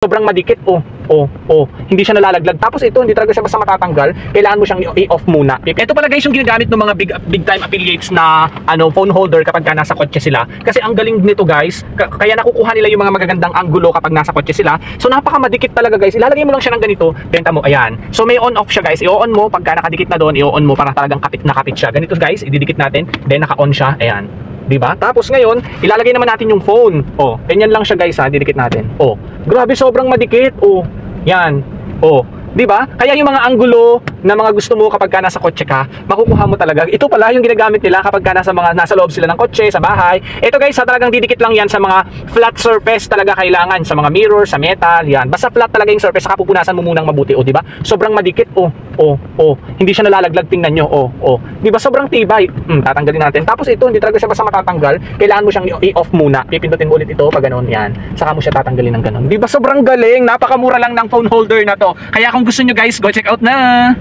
Sobrang madikit, hindi siya nalalaglag. Tapos ito, hindi talaga siya basta matatanggal. Kailangan mo siyang i-off muna. Ito pala guys yung ginagamit ng mga big time affiliates na phone holder kapag ka nasa kotse sila. Kasi ang galing nito guys, kaya nakukuha nila yung mga magagandang angulo kapag nasa kotse sila. So napakamadikit talaga guys. Ilalagay mo lang siya ng ganito, benta mo, ayan. So may on-off siya guys. I-on mo, pagka nakadikit na doon, i-on mo para talagang kapit na kapit siya. Ganito guys, ididikit natin, then naka-on siya, ayan. Diba? Tapos ngayon, ilalagay naman natin yung phone. Ganyan lang siya guys ha, didikit natin. Grabe sobrang madikit. Yan. Diba? Kaya yung mga anggulo na mga gusto mo kapag ka nasa kotse ka, makukuha mo talaga. Ito pala yung ginagamit nila kapag ka nasa loob sila ng kotse, sa bahay. Ito guys, talagang didikit lang yan sa mga flat surface talaga kailangan. Sa mga mirror, sa metal, yan. Basta flat talaga yung surface, saka pupunasan mo munang mabuti. Diba? Sobrang madikit. Hindi siya nalalaglag, tingnan nyo. Diba? Sobrang tibay. Tatanggalin natin. Tapos ito, hindi talaga siya basta matatanggal. Kailangan mo siyang i-off muna. Pipindutin mo ulit ito pag ganoon, yan. Saka mo siya tatanggalin ng ganoon. Diba? Sobrang galing. Napakamura lang ng phone holder na to. Kaya kung gusto nyo guys, go check out na!